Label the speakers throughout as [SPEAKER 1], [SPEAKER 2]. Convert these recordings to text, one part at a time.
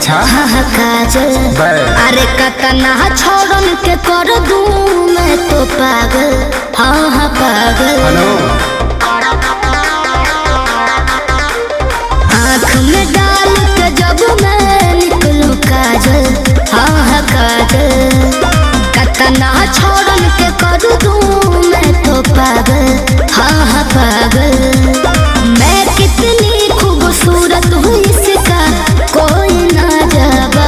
[SPEAKER 1] अच्छा
[SPEAKER 2] हाँ काजल अरे कतना छोड़न के कर दूं मैं तो पागल हाँ पागल। आँख में डाल के जब मैं निकलूं काजल हाँ काजल कतना छोड़न के कर दूं मैं तो पागल हाँ पागल। मैं कितनी खूबसूरत हूँ इसका कोई ना जाबा।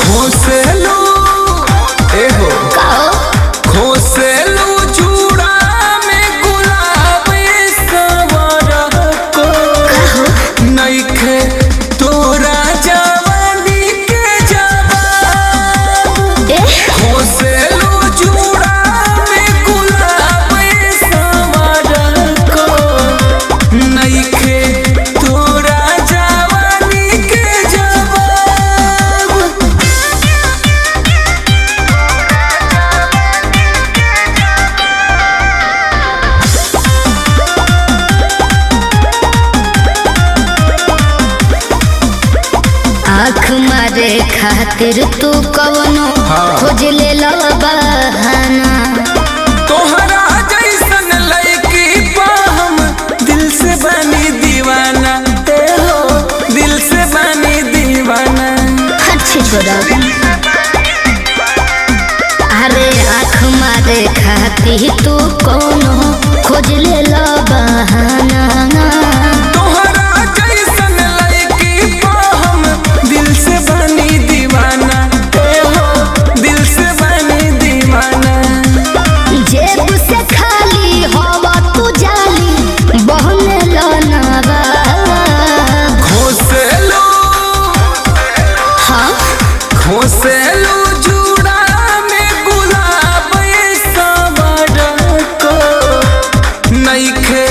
[SPEAKER 1] खोसेलू एहो खोसेलू चूड़ा में गुलाब सवर को नइखे तोरा जवानी के जवाब। खोसेलू चूड़ा में गुलाब सवर को नइखे तोरा जवानी के जवाब।
[SPEAKER 2] आँख मारे खातिर तू कवनो खोज ले लो बहाना।
[SPEAKER 1] तोहरा जैसन लड़की पा हम दिल से बनी दीवाना ते हो दिल से बनी दीवाना।
[SPEAKER 2] अच्छी छोड़ा अरे आँख मारे खातिर तू कवनो खोज ले लो बहाना।
[SPEAKER 1] तोहरा जैसन लड़की पा हम दिल से बनी दीवाना ते हो दिल से बनी दीवाना।
[SPEAKER 2] जेब से खाली हवा तू जाली बहने लो नावा।
[SPEAKER 1] खोसेलू
[SPEAKER 2] हाँ
[SPEAKER 1] खोसेलू चूड़ा में गुलाब सवर को नइखे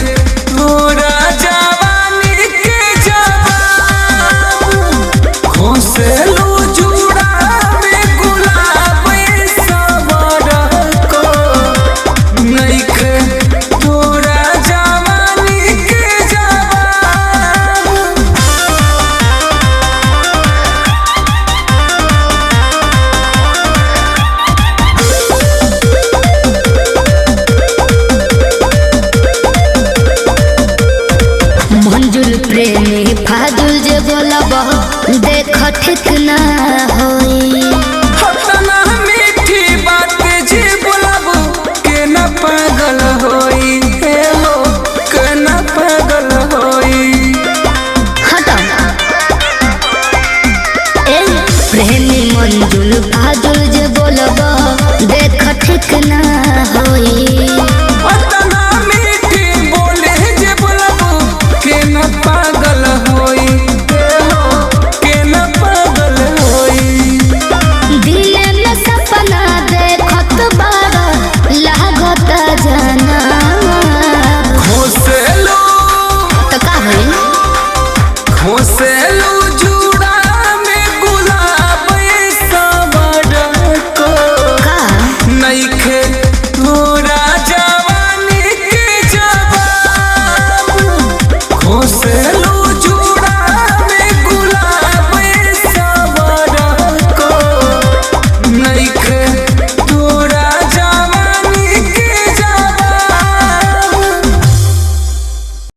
[SPEAKER 1] तोरा जवानी के जवाब। खोसेलू चूड़ा में गुलाब सवर को नइखे तोरा जवानी के जवाब।
[SPEAKER 2] मंजुल प्रेमी फाजुल जे बोलब देख ठीक ना